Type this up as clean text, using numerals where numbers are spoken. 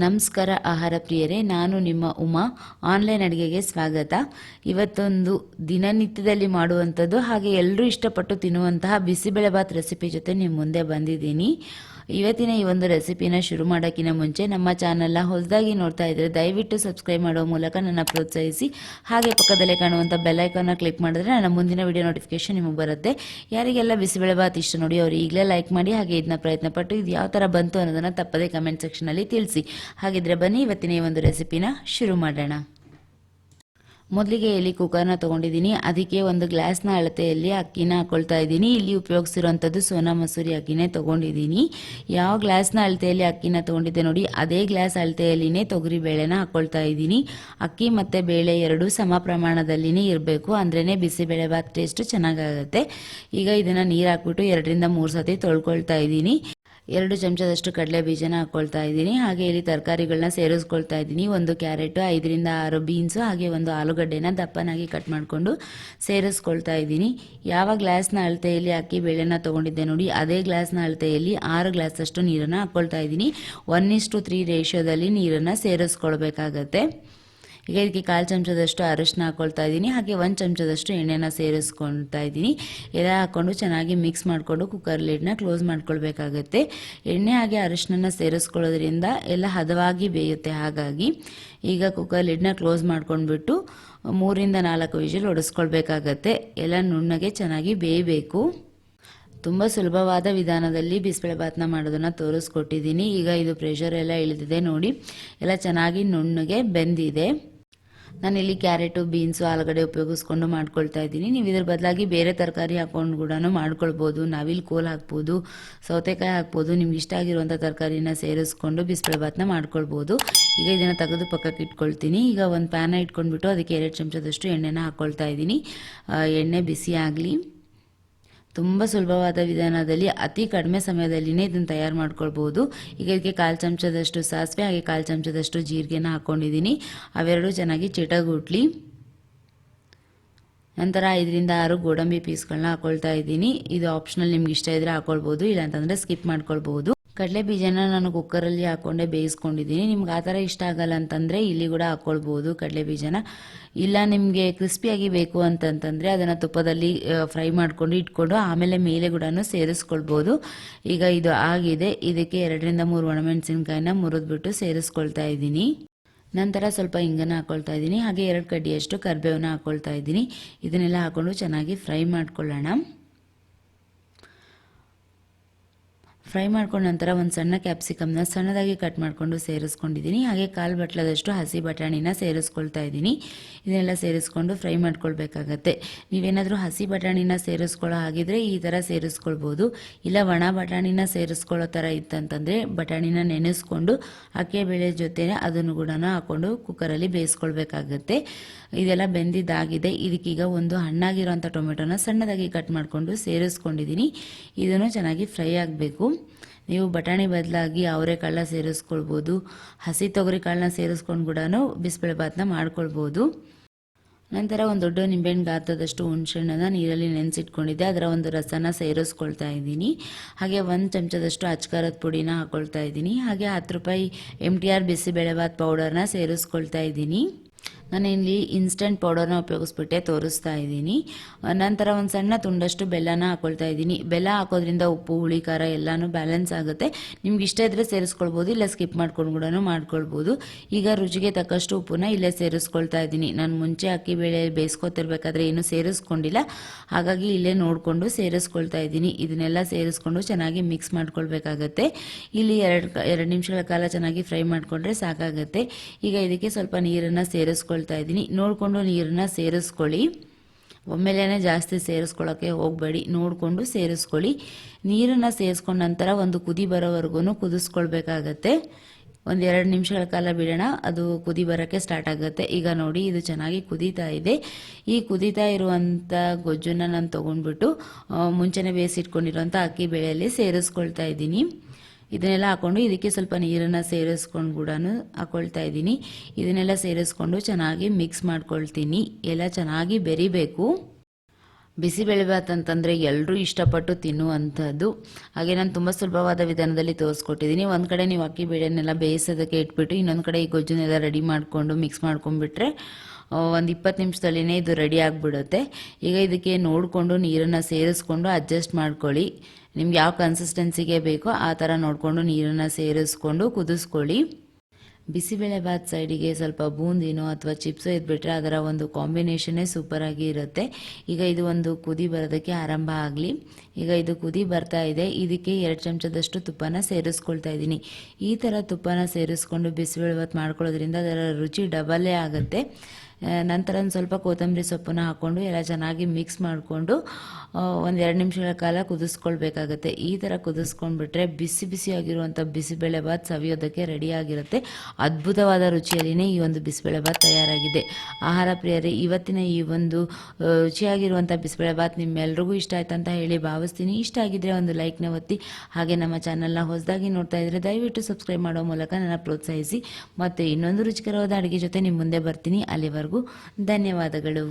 ನಮಸ್ಕಾರ ಆಹಾರ ಪ್ರಿಯರೇ, ನಾನು ನಿಮ್ಮ ಉಮಾ. ಆನ್ಲೈನ್ ಅಡುಗೆಗೆ ಸ್ವಾಗತ. ಇವತ್ತೊಂದು ದಿನನಿತ್ಯದಲ್ಲಿ ಮಾಡುವಂಥದ್ದು ಹಾಗೆ ಎಲ್ಲರೂ ಇಷ್ಟಪಟ್ಟು ತಿನ್ನುವಂತಹ ಬಿಸಿಬೇಳೆಭಾತ್ ರೆಸಿಪಿ ಜೊತೆ ನಿಮ್ಮ ಮುಂದೆ ಬಂದಿದ್ದೀನಿ. ಇವತ್ತಿನ ಈ ಒಂದು ರೆಸಿಪಿನ ಶುರು ಮಾಡೋಕ್ಕಿಂತ ಮುಂಚೆ ನಮ್ಮ ಚಾನಲ್ನ ಹೊಸದಾಗಿ ನೋಡ್ತಾ ಇದ್ದರೆ ದಯವಿಟ್ಟು ಸಬ್ಸ್ಕ್ರೈಬ್ ಮಾಡೋ ಮೂಲಕ ನನ್ನ ಪ್ರೋತ್ಸಾಹಿಸಿ. ಹಾಗೆ ಪಕ್ಕದಲ್ಲೇ ಕಾಣುವಂಥ ಬೆಲ್ಲೈಕನ್ನ ಕ್ಲಿಕ್ ಮಾಡಿದ್ರೆ ನನ್ನ ಮುಂದಿನ ವಿಡಿಯೋ ನೋಟಿಫಿಕೇಶನ್ ನಿಮಗೆ ಬರುತ್ತೆ. ಯಾರಿಗೆಲ್ಲ ಬಿಸಿಬೇಳೆಭಾತ್ ಇಷ್ಟ ನೋಡಿ ಅವರು ಈಗಲೇ ಲೈಕ್ ಮಾಡಿ, ಹಾಗೆ ಇದನ್ನ ಪ್ರಯತ್ನಪಟ್ಟು ಇದು ಯಾವ ಥರ ಬಂತು ಅನ್ನೋದನ್ನು ತಪ್ಪದೇ ಕಮೆಂಟ್ ಸೆಕ್ಷನಲ್ಲಿ ತಿಳಿಸಿ. ಹಾಗಿದ್ರೆ ಬನ್ನಿ ಇವತ್ತಿನ ಈ ಒಂದು ರೆಸಿಪಿನ ಶುರು ಮಾಡೋಣ. ಮೊದಲಿಗೆ ಇಲ್ಲಿ ಕುಕ್ಕರ್ನ ತೊಗೊಂಡಿದ್ದೀನಿ. ಅದಕ್ಕೆ ಒಂದು ಗ್ಲಾಸ್ನ ಅಳತೆಯಲ್ಲಿ ಅಕ್ಕಿನ ಹಾಕ್ಕೊಳ್ತಾ ಇದ್ದೀನಿ. ಇಲ್ಲಿ ಉಪಯೋಗಿಸಿರುವಂಥದ್ದು ಸೋನಾ ಮಸೂರಿ ಅಕ್ಕಿನೇ ತೊಗೊಂಡಿದ್ದೀನಿ. ಯಾವ ಗ್ಲಾಸ್ನ ಅಳತೆಯಲ್ಲಿ ಅಕ್ಕಿನ ತೊಗೊಂಡಿದ್ದೆ ನೋಡಿ ಅದೇ ಗ್ಲಾಸ್ ಅಳತೆಯಲ್ಲಿನೇ ತೊಗರಿ ಬೇಳೆನ ಹಾಕ್ಕೊಳ್ತಾ ಇದ್ದೀನಿ. ಅಕ್ಕಿ ಮತ್ತು ಬೇಳೆ ಎರಡೂ ಸಮ ಪ್ರಮಾಣದಲ್ಲಿನೇ ಇರಬೇಕು, ಅಂದ್ರೇ ಬಿಸಿಬೇಳೆಭಾತ್ ಟೇಸ್ಟು ಚೆನ್ನಾಗಾಗುತ್ತೆ. ಈಗ ಇದನ್ನು ನೀರು ಹಾಕ್ಬಿಟ್ಟು 2-3 ಸತಿ ತೊಳ್ಕೊಳ್ತಾ ಇದ್ದೀನಿ. 2 ಚಮಚದಷ್ಟು ಕಡಲೆ ಬೀಜನ ಹಾಕ್ಕೊಳ್ತಾ ಇದ್ದೀನಿ. ಹಾಗೆ ಇಲ್ಲಿ ತರಕಾರಿಗಳನ್ನ ಸೇರಿಸ್ಕೊಳ್ತಾ ಇದ್ದೀನಿ. 1 ಕ್ಯಾರೆಟು, 5-6 ಬೀನ್ಸು, ಹಾಗೆ 1 ಆಲೂಗಡ್ಡೆನ ದಪ್ಪನಾಗಿ ಕಟ್ ಮಾಡಿಕೊಂಡು ಸೇರಿಸ್ಕೊಳ್ತಾ ಇದ್ದೀನಿ. ಯಾವ ಗ್ಲಾಸ್ನ ಅಳತೆಯಲ್ಲಿ ಅಕ್ಕಿ ಬೇಳೆನ ತೊಗೊಂಡಿದ್ದೆ ನೋಡಿ ಅದೇ ಗ್ಲಾಸ್ನ ಅಳತೆಯಲ್ಲಿ 6 ಗ್ಲಾಸಷ್ಟು ನೀರನ್ನು ಹಾಕ್ಕೊಳ್ತಾ ಇದ್ದೀನಿ. 1:3 ರೇಷಿಯೋದಲ್ಲಿ ನೀರನ್ನು ಸೇರಿಸ್ಕೊಳ್ಬೇಕಾಗತ್ತೆ. ಈಗ ಇದಕ್ಕೆ 1/4 ಚಮಚದಷ್ಟು ಅರಿಶಿನ ಹಾಕ್ಕೊಳ್ತಾ ಇದ್ದೀನಿ. ಹಾಗೆ 1 ಚಮಚದಷ್ಟು ಎಣ್ಣೆನ ಸೇರಿಸ್ಕೊಳ್ತಾ ಇದ್ದೀನಿ. ಎಲ್ಲ ಹಾಕ್ಕೊಂಡು ಚೆನ್ನಾಗಿ ಮಿಕ್ಸ್ ಮಾಡಿಕೊಂಡು ಕುಕ್ಕರ್ ಲಿಡ್ನ ಕ್ಲೋಸ್ ಮಾಡ್ಕೊಳ್ಬೇಕಾಗತ್ತೆ. ಎಣ್ಣೆ ಹಾಗೆ ಅರಿಶಿನ ಸೇರಿಸ್ಕೊಳ್ಳೋದ್ರಿಂದ ಎಲ್ಲ ಹದವಾಗಿ ಬೇಯುತ್ತೆ. ಹಾಗಾಗಿ ಈಗ ಕುಕ್ಕರ್ ಲಿಡ್ನ ಕ್ಲೋಸ್ ಮಾಡ್ಕೊಂಡ್ಬಿಟ್ಟು 3-4 ವಿಜಿಲ್ ಹೊಡೆಸ್ಕೊಳ್ಬೇಕಾಗತ್ತೆ. ಎಲ್ಲ ನುಣ್ಣಗೆ ಚೆನ್ನಾಗಿ ಬೇಯಬೇಕು. ತುಂಬ ಸುಲಭವಾದ ವಿಧಾನದಲ್ಲಿ ಬಿಸಿಬೇಳೆಭಾತ್ನ ಮಾಡೋದನ್ನು ತೋರಿಸ್ಕೊಟ್ಟಿದ್ದೀನಿ. ಈಗ ಇದು ಪ್ರೆಷರ್ ಎಲ್ಲ ಇಳಿದಿದೆ ನೋಡಿ, ಎಲ್ಲ ಚೆನ್ನಾಗಿ ನುಣ್ಣಗೆ ಬೆಂದಿದೆ. ನಾನಿಲ್ಲಿ ಕ್ಯಾರೆಟು, ಬೀನ್ಸು, ಆಲೂಗಡ್ಡೆ ಉಪಯೋಗಿಸ್ಕೊಂಡು ಮಾಡ್ಕೊಳ್ತಾ ಇದ್ದೀನಿ. ನೀವು ಇದ್ರ ಬದಲಾಗಿ ಬೇರೆ ತರಕಾರಿ ಹಾಕ್ಕೊಂಡು ಕೂಡ ಮಾಡ್ಕೊಳ್ಬೋದು. ನಾವಿಲ್ಲಿ ಕೋಲ್ ಹಾಕ್ಬೋದು, ಸೌತೆಕಾಯಿ ಹಾಕ್ಬೋದು. ನಿಮ್ಗೆ ಇಷ್ಟ ಆಗಿರುವಂಥ ತರಕಾರಿನ ಸೇರಿಸ್ಕೊಂಡು ಬಿಸಿಬೇಳೆಭಾತ್ನ ಮಾಡ್ಕೊಳ್ಬೋದು. ಈಗ ಇದನ್ನು ತೆಗೆದು ಪಕ್ಕಕ್ಕೆ ಇಟ್ಕೊಳ್ತೀನಿ. ಈಗ ಒಂದು ಪ್ಯಾನ ಇಟ್ಕೊಂಡ್ಬಿಟ್ಟು ಅದಕ್ಕೆ 2 ಚಮಚದಷ್ಟು ಎಣ್ಣೆನ ಹಾಕ್ಕೊಳ್ತಾ ಇದ್ದೀನಿ. ಎಣ್ಣೆ ಬಿಸಿ ಆಗಲಿ. ತುಂಬ ಸುಲಭವಾದ ವಿಧಾನದಲ್ಲಿ ಅತಿ ಕಡಿಮೆ ಸಮಯದಲ್ಲಿನೇ ಇದನ್ನು ತಯಾರು ಮಾಡ್ಕೊಳ್ಬೋದು. ಈಗ ಇದಕ್ಕೆ 1/4 ಚಮಚದಷ್ಟು ಸಾಸಿವೆ ಹಾಗೆ 1/4 ಚಮಚದಷ್ಟು ಜೀರಿಗೆನ ಹಾಕ್ಕೊಂಡಿದ್ದೀನಿ. ಅವೆರಡು ಚೆನ್ನಾಗಿ ಚಿಟಗುಟ್ಲಿ. ನಂತರ 5-6 ಗೋಡಂಬಿ ಪೀಸ್ಗಳನ್ನ ಹಾಕ್ಕೊಳ್ತಾ ಇದ್ದೀನಿ. ಇದು ಆಪ್ಷನಲ್, ನಿಮ್ಗೆ ಇಷ್ಟ ಇದ್ದರೆ ಹಾಕ್ಕೊಳ್ಬೋದು, ಇಲ್ಲಾಂತಂದರೆ ಸ್ಕಿಪ್ ಮಾಡ್ಕೊಳ್ಬೋದು. ಕಡಲೆ ಬೀಜನ ನಾನು ಕುಕ್ಕರಲ್ಲಿ ಹಾಕ್ಕೊಂಡೆ ಬೇಯಿಸ್ಕೊಂಡಿದ್ದೀನಿ. ನಿಮ್ಗೆ ಆ ಥರ ಇಷ್ಟ ಆಗಲ್ಲ ಅಂತಂದರೆ ಇಲ್ಲಿ ಕೂಡ ಹಾಕ್ಕೊಳ್ಬೋದು ಕಡಲೆ ಬೀಜನ. ಇಲ್ಲ ನಿಮಗೆ ಕ್ರಿಸ್ಪಿಯಾಗಿ ಬೇಕು ಅಂತಂತಂದರೆ ಅದನ್ನು ತುಪ್ಪದಲ್ಲಿ ಫ್ರೈ ಮಾಡ್ಕೊಂಡು ಇಟ್ಕೊಂಡು ಆಮೇಲೆ ಮೇಲೆ ಕೂಡ ಸೇರಿಸ್ಕೊಳ್ಬೋದು. ಈಗ ಇದು ಆಗಿದೆ. ಇದಕ್ಕೆ 2-3 ಒಣಮೆಣಸಿನ್ಕಾಯಿನ ಮುರಿದ್ಬಿಟ್ಟು ಸೇರಿಸ್ಕೊಳ್ತಾ ಇದ್ದೀನಿ. ನಂತರ ಸ್ವಲ್ಪ ಹಿಂಗನ್ನು ಹಾಕ್ಕೊಳ್ತಾ ಇದ್ದೀನಿ. ಹಾಗೆ 2 ಕಡ್ಡಿಯಷ್ಟು ಕರಿಬೇವನ್ನ ಹಾಕ್ಕೊಳ್ತಾ ಇದ್ದೀನಿ. ಇದನ್ನೆಲ್ಲ ಹಾಕ್ಕೊಂಡು ಚೆನ್ನಾಗಿ ಫ್ರೈ ಮಾಡ್ಕೊಳ್ಳೋಣ. ಫ್ರೈ ಮಾಡ್ಕೊಂಡ ನಂತರ ಒಂದು ಸಣ್ಣ ಕ್ಯಾಪ್ಸಿಕಮ್ನ ಸಣ್ಣದಾಗಿ ಕಟ್ ಮಾಡಿಕೊಂಡು ಸೇರಿಸ್ಕೊಂಡಿದ್ದೀನಿ. ಹಾಗೆ 1/4 ಬಟ್ಲದಷ್ಟು ಹಸಿ ಬಟಾಣಿನ ಸೇರಿಸ್ಕೊಳ್ತಾ ಇದ್ದೀನಿ. ಇದನ್ನೆಲ್ಲ ಸೇರಿಸ್ಕೊಂಡು ಫ್ರೈ ಮಾಡ್ಕೊಳ್ಬೇಕಾಗತ್ತೆ. ನೀವೇನಾದರೂ ಹಸಿ ಬಟಾಣಿನ ಸೇರಿಸ್ಕೊಳ್ಳೋ ಹಾಗಿದ್ರೆ ಈ ಥರ ಸೇರಿಸ್ಕೊಳ್ಬೋದು. ಇಲ್ಲ ಒಣ ಬಟಾಣಿನ ಸೇರಿಸ್ಕೊಳ್ಳೋ ಥರ ಇತ್ತಂತಂದರೆ ಬಟಾಣಿನ ನೆನೆಸ್ಕೊಂಡು ಅಕ್ಕಿಬೇಳೆ ಜೊತೆ ಅದನ್ನು ಕೂಡ ಹಾಕ್ಕೊಂಡು ಕುಕ್ಕರಲ್ಲಿ ಬೇಯಿಸ್ಕೊಳ್ಬೇಕಾಗತ್ತೆ. ಇದೆಲ್ಲ ಬೆಂದಿದ್ದಾಗಿದೆ. ಇದಕ್ಕೀಗ ಒಂದು ಹಣ್ಣಾಗಿರೋಂಥ ಟೊಮೆಟೊನ ಸಣ್ಣದಾಗಿ ಕಟ್ ಮಾಡಿಕೊಂಡು ಸೇರಿಸ್ಕೊಂಡಿದ್ದೀನಿ. ಇದನ್ನು ಚೆನ್ನಾಗಿ ಫ್ರೈ ಆಗಬೇಕು. ನೀವು ಬಟಾಣಿ ಬದಲಾಗಿ ಅವರೆಕಾಳನ್ನ ಸೇರಿಸ್ಕೊಳ್ಬೋದು, ಹಸಿ ತೊಗರಿ ಕಾಳನ್ನ ಸೇರಿಸ್ಕೊಂಡು ಕೂಡ ಬಿಸಿಬೇಳೆಭಾತ್ನ ಮಾಡ್ಕೊಳ್ಬೋದು. ನಂತರ ಒಂದು ದೊಡ್ಡ ನಿಂಬೆಹಣ್ಣು ಗಾತ್ರದಷ್ಟು ಹುಣಸೆಹಣ್ಣನ್ನು ನೀರಲ್ಲಿ ನೆನೆಸಿಟ್ಕೊಂಡಿದ್ದೆ, ಅದರ ಒಂದು ರಸನ ಸೇರಿಸ್ಕೊಳ್ತಾ ಇದ್ದೀನಿ. ಹಾಗೆ 1 ಚಮಚದಷ್ಟು ಅಚ್ಕಾರದ ಪುಡಿನ ಹಾಕ್ಕೊಳ್ತಾ ಇದ್ದೀನಿ. ಹಾಗೆ 10 ರೂಪಾಯಿ MTR ಬಿಸಿಬೇಳೆಭಾತ್ ಪೌಡರ್ನ ಸೇರಿಸ್ಕೊಳ್ತಾ ಇದ್ದೀನಿ. ನಾನು ಇಲ್ಲಿ ಇನ್ಸ್ಟೆಂಟ್ ಪೌಡರ್ನ ಉಪಯೋಗಿಸ್ಬಿಟ್ಟೆ ತೋರಿಸ್ತಾ ಇದ್ದೀನಿ. ನಂತರ ಒಂದು ಸಣ್ಣ ತುಂಡಷ್ಟು ಬೆಲ್ಲನ ಹಾಕ್ಕೊಳ್ತಾ ಇದ್ದೀನಿ. ಬೆಲ್ಲ ಹಾಕೋದ್ರಿಂದ ಉಪ್ಪು, ಹುಳಿ, ಖಾರ ಎಲ್ಲನೂ ಬ್ಯಾಲೆನ್ಸ್ ಆಗುತ್ತೆ. ನಿಮ್ಗೆ ಇಷ್ಟ ಇದ್ದರೆ ಸೇರಿಸ್ಕೊಳ್ಬೋದು, ಇಲ್ಲ ಸ್ಕಿಪ್ ಮಾಡ್ಕೊಂಡು ಕೂಡ ಮಾಡ್ಕೊಳ್ಬೋದು. ಈಗ ರುಚಿಗೆ ತಕ್ಕಷ್ಟು ಉಪ್ಪನ್ನ ಇಲ್ಲೇ ಸೇರಿಸ್ಕೊಳ್ತಾ ಇದ್ದೀನಿ. ನಾನು ಮುಂಚೆ ಅಕ್ಕಿ ಬೇಳೆ ಬೇಯಿಸ್ಕೊತಿರ್ಬೇಕಾದ್ರೆ ಏನು ಸೇರಿಸ್ಕೊಂಡಿಲ್ಲ, ಹಾಗಾಗಿ ಇಲ್ಲೇ ನೋಡಿಕೊಂಡು ಸೇರಿಸ್ಕೊಳ್ತಾ ಇದ್ದೀನಿ. ಇದನ್ನೆಲ್ಲ ಸೇರಿಸ್ಕೊಂಡು ಚೆನ್ನಾಗಿ ಮಿಕ್ಸ್ ಮಾಡ್ಕೊಳ್ಬೇಕಾಗತ್ತೆ. ಇಲ್ಲಿ 2 ನಿಮಿಷಗಳ ಕಾಲ ಚೆನ್ನಾಗಿ ಫ್ರೈ ಮಾಡಿಕೊಂಡ್ರೆ ಸಾಕಾಗತ್ತೆ. ಈಗ ಇದಕ್ಕೆ ಸ್ವಲ್ಪ ನೀರನ್ನು ಸೇರಿಸ್ಕೊಳ್ತಾ ಇದ್ದೀನಿ. ನೋಡಿಕೊಂಡು ನೀರನ್ನ ಸೇರಿಸ್ಕೊಳ್ಳಿ. ಒಮ್ಮೆಲೇ ಜಾಸ್ತಿ ಸೇರಿಸ್ಕೊಳ್ಳೋಕ್ಕೆ ಹೋಗಬೇಡಿ, ನೋಡಿಕೊಂಡು ಸೇರಿಸ್ಕೊಳ್ಳಿ. ನೀರನ್ನು ಸೇರಿಸ್ಕೊಂಡ ನಂತರ ಒಂದು ಕುದಿ ಬರೋವರೆಗೂ ಕುದಿಸ್ಕೊಳ್ಬೇಕಾಗತ್ತೆ. 1-2 ನಿಮಿಷಗಳ ಕಾಲ ಬಿಡೋಣ, ಅದು ಕುದಿ ಬರೋಕ್ಕೆ ಸ್ಟಾರ್ಟ್ ಆಗುತ್ತೆ. ಈಗ ನೋಡಿ ಇದು ಚೆನ್ನಾಗಿ ಕುದೀತಾ ಇದೆ. ಈ ಕುದೀತಾ ಇರುವಂಥ ಗೊಜ್ಜನ್ನು ನಾನು ತೊಗೊಂಡ್ಬಿಟ್ಟು ಮುಂಚೆನೇ ಬೇಯಿಸಿಟ್ಕೊಂಡಿರೋಂಥ ಅಕ್ಕಿ ಬೇಳೆಯಲ್ಲಿ ಸೇರಿಸ್ಕೊಳ್ತಾ ಇದ್ದೀನಿ. ಇದನ್ನೆಲ್ಲ ಹಾಕ್ಕೊಂಡು ಇದಕ್ಕೆ ಸ್ವಲ್ಪ ನೀರನ್ನು ಸೇರಿಸ್ಕೊಂಡು ಕೂಡ ಹಾಕ್ಕೊಳ್ತಾ ಇದ್ದೀನಿ. ಇದನ್ನೆಲ್ಲ ಸೇರಿಸ್ಕೊಂಡು ಚೆನ್ನಾಗಿ ಮಿಕ್ಸ್ ಮಾಡ್ಕೊಳ್ತೀನಿ. ಎಲ್ಲ ಚೆನ್ನಾಗಿ ಬೆರಿಬೇಕು. ಬಿಸಿಬೇಳೆಭಾತ್ ಅಂತಂದರೆ ಎಲ್ಲರೂ ಇಷ್ಟಪಟ್ಟು ತಿನ್ನುವಂಥದ್ದು. ಹಾಗೆ ನಾನು ತುಂಬ ಸುಲಭವಾದ ವಿಧಾನದಲ್ಲಿ ತೋರಿಸ್ಕೊಟ್ಟಿದ್ದೀನಿ. ಒಂದು ಕಡೆ ನೀವು ಅಕ್ಕಿ ಬೇಳೆನೆಲ್ಲ ಬೇಯಿಸೋದಕ್ಕೆ ಇಟ್ಬಿಟ್ಟು ಇನ್ನೊಂದು ಕಡೆ ಈ ಗೊಜ್ಜನ್ನೆಲ್ಲ ರೆಡಿ ಮಾಡಿಕೊಂಡು ಮಿಕ್ಸ್ ಮಾಡ್ಕೊಂಡ್ಬಿಟ್ರೆ ಒಂದು 20 ನಿಮಿಷದಲ್ಲಿನೇ ಇದು ರೆಡಿ ಆಗಿಬಿಡುತ್ತೆ. ಈಗ ಇದಕ್ಕೆ ನೋಡಿಕೊಂಡು ನೀರನ್ನು ಸೇರಿಸ್ಕೊಂಡು ಅಡ್ಜಸ್ಟ್ ಮಾಡ್ಕೊಳ್ಳಿ. ನಿಮ್ಗೆ ಯಾವ ಕನ್ಸಿಸ್ಟೆನ್ಸಿಗೆ ಬೇಕೋ ಆ ಥರ ನೋಡಿಕೊಂಡು ನೀರನ್ನು ಸೇರಿಸ್ಕೊಂಡು ಕುದಿಸ್ಕೊಳ್ಳಿ. ಬಿಸಿಬೇಳೆಭಾತ್ ಸೈಡಿಗೆ ಸ್ವಲ್ಪ ಬೂಂದಿನೋ ಅಥವಾ ಚಿಪ್ಸೋ ಇದ್ಬಿಟ್ರೆ ಅದರ ಒಂದು ಕಾಂಬಿನೇಷನ್ನೇ ಸೂಪರಾಗಿ ಇರುತ್ತೆ. ಈಗ ಇದು ಒಂದು ಕುದಿ ಬರೋದಕ್ಕೆ ಆರಂಭ ಆಗಲಿ. ಈಗ ಇದು ಕುದಿ ಬರ್ತಾ ಇದೆ. ಇದಕ್ಕೆ 2 ಚಮಚದಷ್ಟು ತುಪ್ಪನ ಸೇರಿಸ್ಕೊಳ್ತಾ ಇದ್ದೀನಿ. ಈ ಥರ ತುಪ್ಪನ ಸೇರಿಸ್ಕೊಂಡು ಬಿಸಿಬೇಳೆಭಾತ್ ಮಾಡ್ಕೊಳ್ಳೋದ್ರಿಂದ ಅದರ ರುಚಿ ಡಬಲ್ಲೇ ಆಗುತ್ತೆ. ನಂತರ ಒಂದು ಸ್ವಲ್ಪ ಕೊತ್ತಂಬರಿ ಸೊಪ್ಪನ್ನ ಹಾಕ್ಕೊಂಡು ಎಲ್ಲ ಚೆನ್ನಾಗಿ ಮಿಕ್ಸ್ ಮಾಡಿಕೊಂಡು ಒಂದು 2 ನಿಮಿಷಗಳ ಕಾಲ ಕುದಿಸ್ಕೊಳ್ಬೇಕಾಗತ್ತೆ. ಈ ಥರ ಕುದಿಸ್ಕೊಂಡ್ಬಿಟ್ರೆ ಬಿಸಿ ಬಿಸಿಯಾಗಿರುವಂಥ ಬಿಸಿಬೇಳೆಭಾತ್ ಸವಿಯೋದಕ್ಕೆ ರೆಡಿಯಾಗಿರುತ್ತೆ. ಅದ್ಭುತವಾದ ರುಚಿಯಲ್ಲಿನೇ ಈ ಒಂದು ಬಿಸಿಬೇಳೆಭಾತ್ ತಯಾರಾಗಿದೆ. ಆಹಾರ ಪ್ರಿಯರೇ, ಇವತ್ತಿನ ಈ ಒಂದು ರುಚಿಯಾಗಿರುವಂಥ ಬಿಸಿಬೇಳೆಭಾತ್ ನಿಮ್ಮೆಲ್ರಿಗೂ ಇಷ್ಟ ಆಯ್ತು ಅಂತ ಹೇಳಿ ಭಾವಿಸ್ತೀನಿ. ಇಷ್ಟ ಆಗಿದ್ರೆ ಒಂದು ಲೈಕ್ನ ಒತ್ತಿ. ಹಾಗೆ ನಮ್ಮ ಚಾನಲ್ನ ಹೊಸದಾಗಿ ನೋಡ್ತಾ ಇದ್ದರೆ ದಯವಿಟ್ಟು ಸಬ್ಸ್ಕ್ರೈಬ್ ಮಾಡೋ ಮೂಲಕ ನನ್ನ ಪ್ರೋತ್ಸಾಹಿಸಿ. ಮತ್ತು ಇನ್ನೊಂದು ರುಚಿಕರವಾದ ಅಡುಗೆ ಜೊತೆ ನಿಮ್ಮ ಮುಂದೆ ಬರ್ತೀನಿ. ಅಲ್ಲಿವರೆಗೂ ಧನ್ಯವಾದಗಳು.